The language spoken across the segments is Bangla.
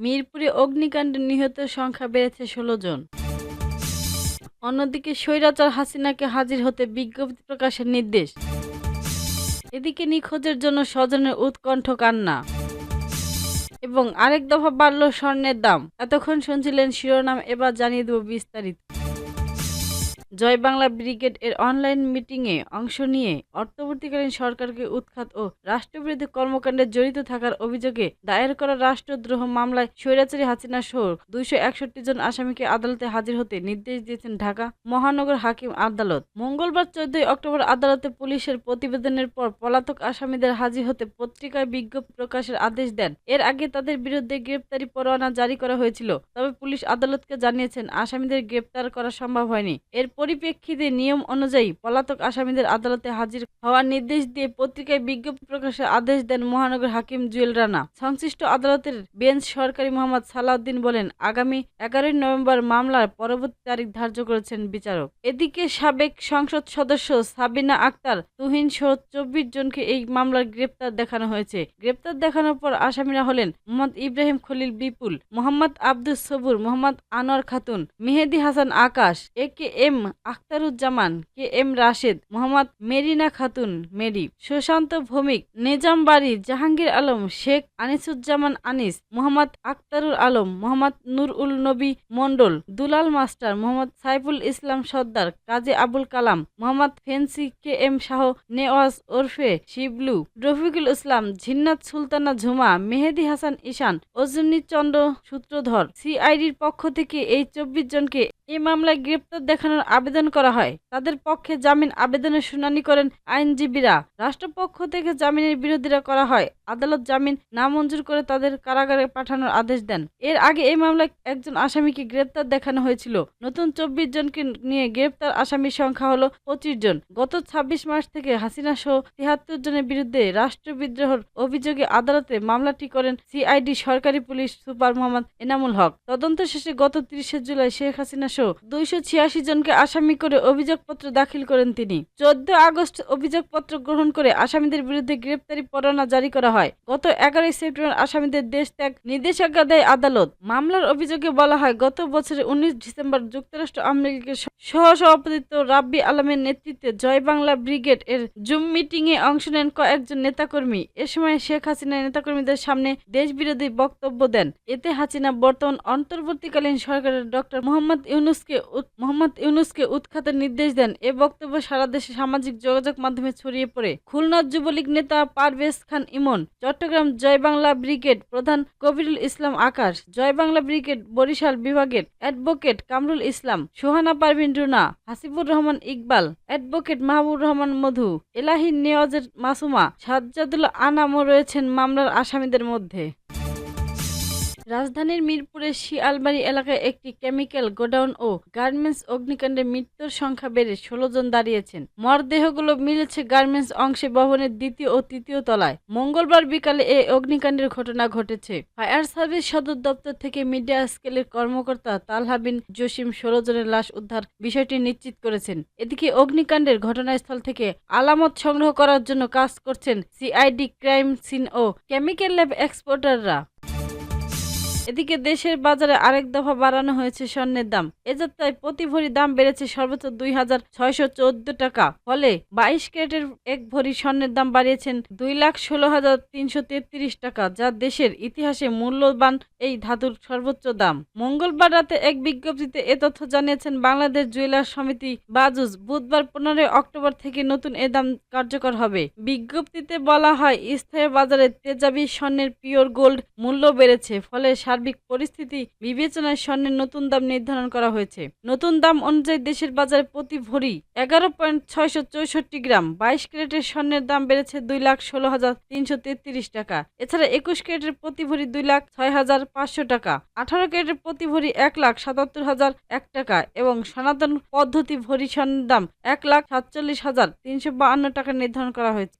মিরপুরে অগ্নিকাণ্ডে নিহতের সংখ্যা বেড়েছে ১৬ জন। অন্যদিকে স্বৈরাচার হাসিনাকে হাজির হতে বিজ্ঞপ্তি প্রকাশের নির্দেশ। এদিকে নিখোঁজের জন্য স্বজনের উৎকণ্ঠ কান্না। এবং আরেক দফা বাড়ল স্বর্ণের দাম। এতক্ষণ শুনছিলেন শিরোনাম, এবার জানিয়ে দেব বিস্তারিত। জয় বাংলা ব্রিগেড এর অনলাইন মিটিংয়ে অংশ নিয়ে অন্তর্বর্তীকালীন সরকারকে উৎখাত ও রাষ্ট্রবিরোধী কর্মকাণ্ডে জড়িত থাকার অভিযোগে দায়ের করা রাষ্ট্রদ্রোহ মামলায় স্বৈরাচারী হাসিনা সহ ২৬১ জন আসামিকে আদালতে হাজির হতে নির্দেশ দিয়েছেন ঢাকা মহানগর হাকিম আদালত। মঙ্গলবার ১৪ অক্টোবর আদালতে পুলিশের প্রতিবেদনের পর পলাতক আসামিদের হাজির হতে পত্রিকায় বিজ্ঞপ্তি প্রকাশের আদেশ দেন। এর আগে তাদের বিরুদ্ধে গ্রেপ্তারি পরোয়ানা জারি করা হয়েছিল, তবে পুলিশ আদালতকে জানিয়েছেন আসামিদের গ্রেপ্তার করা সম্ভব হয়নি। এর পরিপ্রেক্ষিতে নিয়ম অনুযায়ী পলাতক আসামিদের আদালতে হাজির হওয়ার নির্দেশ দিয়ে পত্রিকায় বিজ্ঞপ্তি প্রকাশের আদেশ দেন মহানগর হাকিম জুয়েল রানা। সংশ্লিষ্ট আদালতের বেঞ্চ সরকারি মোহাম্মদ সালাউদ্দিন বলেন, আগামী ১১ নভেম্বর মামলার পরবর্তী তারিখ ধার্য করেছেন বিচারক। এদিকে সাবেক সংসদ সদস্য সাবিনা আক্তার, তুহিন সহ ২৪ জনকে এই মামলার গ্রেপ্তার দেখানো হয়েছে। গ্রেপ্তার দেখানোর পর আসামিরা হলেন Mohammad Ibrahim Khalil Bipul, Mohammad Abdus Sabur, Mohammad Anwar Khatun, Mehedi Hasan Akash, AKM Akhtaruzzaman, KM Rashed, Mohammad Marina Khatun Mary, Sushanta Bhowmik, Nizam বাড়ি, জাহাঙ্গীর আলম, শেখ আনিসুজ্জামান আনিস, মোহাম্মদ আক্তারুল আলম, মোহাম্মদ নুর উল নবী মন্ডল, দুলাল মাস্টার, মোহাম্মদ সাইফুল ইসলাম সর্দার, কাজী আবুল কালাম, মোহাম্মদ ফেন্সি, কে.এম শাহ নেওয়াজ ওরফে শিবলু, রফিকুল ইসলাম, ঝিন্নাত সুলতানা ঝুমা, মেহেদী হাসান ঈশান, অজনী চন্দ্র সূত্রধর। সিআইডির পক্ষ থেকে এই ২৪ জনকে এই মামলায় গ্রেপ্তার দেখানোর আবেদন করা হয়। তাদের পক্ষে জামিন আবেদনের শুনানি করেন আইনজীবীরা। রাষ্ট্রপক্ষ থেকে জামিনের বিরোধিতা করা হয়। আদালত জামিন নামঞ্জুর করে তাদের কারাগারে পাঠানোর আদেশ দেন। এর আগে এই মামলায় একজন আসামিকে গ্রেপ্তার দেখানো হয়েছিল। নতুন ২৪ জনকে নিয়ে গ্রেপ্তার আসামির সংখ্যা হলো ২৫ জন। গত ২৬ মার্চ থেকে হাসিনা সহ ৭৩ জনের বিরুদ্ধে রাষ্ট্রবিদ্রোহের অভিযোগে আদালতে মামলাটি করেন সিআইডি সরকারি পুলিশ সুপার মোহাম্মদ এনামুল হক। তদন্ত শেষে গত ৩০ জুলাই শেখ হাসিনা ২৮৬ জনকে আসামি করে অভিযোগপত্র দাখিল করেন তিনি। ১৪ আগস্ট অভিযোগপত্র গ্রহণ করে আসামিদের বিরুদ্ধে গ্রেপ্তারি পরোয়ানা জারি করা হয়। গত ১১ সেপ্টেম্বর আসামিদের দেশ ত্যাগ নির্দেশাজ্ঞা দেয় আদালত। মামলার অভিযোগে বলা হয়, গত বছরের ১৯ ডিসেম্বর যুক্তরাষ্ট্র আওয়ামী লীগের সহসভাপতিত্ব রাব্বি আলমের নেতৃত্বে জয় বাংলা ব্রিগেড এর জুম মিটিংয়ে অংশ নেন কয়েকজন নেতাকর্মী। এ সময় শেখ হাসিনা নেতাকর্মীদের সামনে দেশবিরোধী বক্তব্য দেন। এতে হাসিনা বর্তমান অন্তর্বর্তীকালীন সরকারের ডক্টর মোহাম্মদ ইউনূসকে উৎখাতের নির্দেশ দেন। এ বক্তব্য সারা দেশে সামাজিক যোগাযোগ মাধ্যমে ছড়িয়ে পড়ে। খুলনা যুবলীগ নেতা পারভেজ খান ইমন, চট্টগ্রাম জয় বাংলা ব্রিগেড প্রধান কবিরুল ইসলাম আকাশ, জয় বাংলা ব্রিগেড বরিশাল বিভাগের অ্যাডভোকেট কামরুল ইসলাম, সুহানা পারভিন রুনা, হাসিবুর রহমান ইকবাল, অ্যাডভোকেট মাহবুব রহমান মধু, এলাহি নেওয়াজের মাসুমা, সাজ্জাদুল আনামও রয়েছেন মামলার আসামিদের মধ্যে। রাজধানীর মিরপুরের শিয়ালবাড়ি এলাকায় একটি কেমিক্যাল গোডাউন ও গার্মেন্টস অগ্নিকাণ্ডে মৃত্যুর সংখ্যা বেড়ে ১৬ জন দাঁড়িয়েছেন। মরদেহগুলো মিলেছে গার্মেন্টস অংশে ভবনের দ্বিতীয় ও তৃতীয় তলায়। মঙ্গলবার বিকালে এই অগ্নিকাণ্ডের ঘটনা ঘটেছে। ফায়ার সার্ভিস সদর দপ্তর থেকে মিডিয়া স্কেলের কর্মকর্তা তালহা বিন জসিম ১৬ জনের লাশ উদ্ধার বিষয়টি নিশ্চিত করেছেন। এদিকে অগ্নিকাণ্ডের ঘটনাস্থল থেকে আলামত সংগ্রহ করার জন্য কাজ করছেন সিআইডি, ক্রাইম সিন ও কেমিক্যাল ল্যাব এক্সপার্টরা। এদিকে দেশের বাজারে আরেক দফা বাড়ানো হয়েছে স্বর্ণের দাম। এ যাত্রায় প্রতি ভরি দাম বেড়েছে সর্বোচ্চ ২,৬১৪ টাকা। ফলে ২২ ক্যারেটের এক ভরি স্বর্ণের দাম বাড়িয়েছেন ২,১৬,৩৩৩ টাকা, যা দেশের ইতিহাসে মূল্যবান এই ধাতুর সর্বোচ্চ দাম। মঙ্গলবার রাতে এক বিজ্ঞপ্তিতে এ তথ্য জানিয়েছেন বাংলাদেশ জুয়েলার্স সমিতি বাজুজ। বুধবার ১৫ অক্টোবর থেকে নতুন এ দাম কার্যকর হবে। বিজ্ঞপ্তিতে বলা হয়, স্থানীয় বাজারে তেজাবি স্বর্ণের পিওর গোল্ড মূল্য বেড়েছে। ফলে সার্বিক পরিস্থিতি বিবেচনায় স্বর্ণের নতুন দাম নির্ধারণ করা হয়েছে। নতুন দাম অনুযায়ী দেশের বাজারে প্রতি ভরি ১১,৬৬৪ গ্রাম ২২ ক্যারেটের স্বর্ণের দাম বেড়েছে ২,১৬,৩৩৩ টাকা। এছাড়া ২১ ক্যারেটের প্রতি ভরি ২,০৬,৫০০ টাকা, ১৮ ক্যারেটের প্রতি ভরি ১,৭৭,০০১ টাকা এবং সনাতন পদ্ধতি ভরি স্বর্ণের দাম ১,৪৭,৩৫২ টাকা নির্ধারণ করা হয়েছে।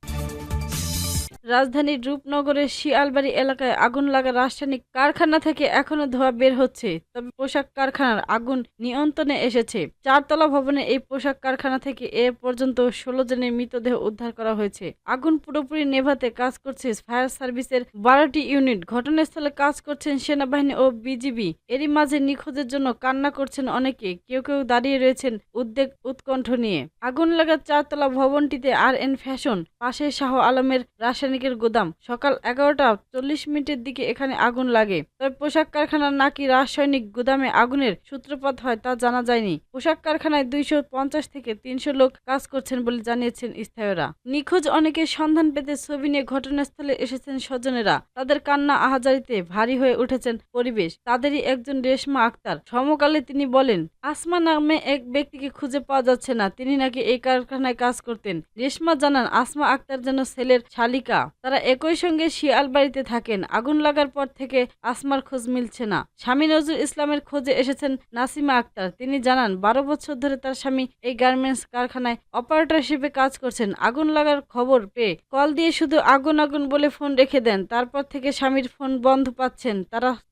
রাজধানীর রূপনগরের শিয়ালবাড়ি এলাকায় আগুন লাগা রাসায়নিক কারখানা থেকে এখনো ধোঁয়া বের হচ্ছে, তবে পোশাক কারখানার আগুন নিয়ন্ত্রণে এসেছে। 4 তলা ভবনের এই পোশাক কারখানা থেকে এ পর্যন্ত 16 জনের মৃতদেহ উদ্ধার করা হয়েছে। আগুন পুরোপুরি নেভাতে কাজ করছে ফায়ার সার্ভিসের 12টি ইউনিট। ঘটনাস্থলে কাজ করছেন সেনাবাহিনী ও বিজিবি। এরই মাঝে নিখোঁজের জন্য কান্না করছেন অনেকে, কেউ কেউ দাঁড়িয়ে রয়েছেন উদ্বেগ উৎকণ্ঠ নিয়ে। আগুন লাগা 4 তলা ভবনটিতে আর.এন. ফ্যাশন, পাশে শাহ আলমের রাসায়নিকের গোদাম। সকাল 11টা 40 মিনিটের দিকে এখানে আগুন লাগে, তবে পোশাক কারখানার নাকি রাসায়নিক গুদামে আগুনের সূত্রপাত হয় তা জানা যায়নি। পোশাক কারখানায় 250 থেকে 300 লোক কাজ করছেন বলে জানিয়েছেন স্থানীয়রা। নিখোঁজ অনেকের সন্ধান পেতে ছবি নিয়ে ঘটনাস্থলে এসেছেন স্বজনেরা। তাদের কান্না আহাজারিতে ভারী হয়ে উঠেছেন পরিবেশ। তাদেরই একজন রেশমা আক্তার। সমকালে তিনি বলেন, আসমা নামে এক ব্যক্তিকে খুঁজে পাওয়া যাচ্ছে না, তিনি নাকি এই কারখানায় কাজ করতেন। রেশমা জানান, আসমা আক্তার যেন ছেলের শালিকা। তারা একই সঙ্গে শিয়ালবাড়িতে থাকেন। আগুন লাগার পর থেকে আসমার খোঁজ মিলছে না। স্বামী নজরুল ইসলামের খোঁজে এসেছেন নাসিমা আক্তার। তিনি জানান, 12 বছর ধরে তার স্বামী এই গার্মেন্টস কারখানায় অপারেটর হিসেবে কাজ করছেন। আগুন লাগার খবর পেয়ে কল দিয়ে শুধু আগুন আগুন বলে ফোন রেখে দেন। তারপর থেকে স্বামীর ফোন বন্ধ পাচ্ছেন।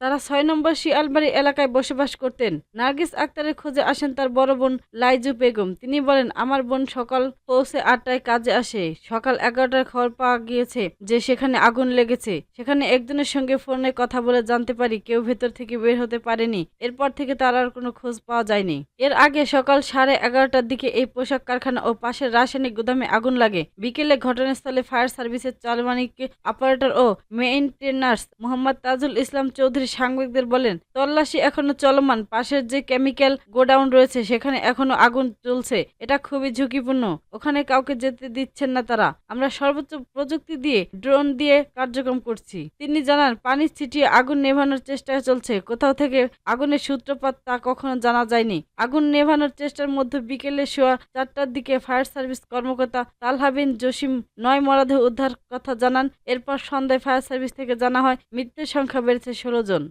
তারা 6 নম্বর শিয়ালবাড়ি এলাকায় বসবাস করতেন। নার্গিস আক্তারের খোঁজে আসেন তার বড় বোন লাইজু বেগম। তিনি বলেন, আমার বোন সকাল পৌঁছে 8টায় কাজে আসে। সকাল 11টায় খবর পাওয়া গিয়েছে যে সেখানে আগুন লেগেছে। সেখানে একজনের সঙ্গে ফোনে কথা বলে জানতে পারি কেউ ভেতর থেকে বের হতে পারেনি। এরপর থেকে তার আর কোনো খোঁজ পাওয়া যায়নি। এর আগে সকাল 11:30টার দিকে এই পোশাক কারখানা ও পাশের রাসায়নিক গুদামে আগুন লাগে। বিকেলে ঘটনাস্থলে ফায়ার সার্ভিসের চালমানিক অপারেটর ও মেইনটেনার্স মোহাম্মদ তাজুল ইসলাম চৌধুরী সাংবাদিকদের বলেন, তল্লাশি এখনো চলমান। পাশের যে কেমিক্যাল গোডাউন রয়েছে সেখানে এখনো আগুন চলছে। এটা খুবই ঝুঁকিপূর্ণ। ওখানে কাউকে যেতে দিচ্ছেন না তারা। আমরা সর্বোচ্চ প্রযুক্তি দিয়ে ড্রোন দিয়ে কার্যক্রম করছি। তিনি জানান, পানি ছিটিয়ে আগুন নেভানোর চেষ্টা চলছে। কোথাও থেকে আগুনের সূত্রপাত তা কখনো জানা যায়নি। আগুন নেভানোর চেষ্টার মধ্যে বিকেলে সোয়া 4টার দিকে ফায়ার সার্ভিস কর্মকর্তা তালহা বিন জসিম 9 মরদেহ উদ্ধার কথা জানান। এরপর সন্ধ্যায় ফায়ার সার্ভিস থেকে জানা হয় মৃতের সংখ্যা বেড়েছে 16 জন।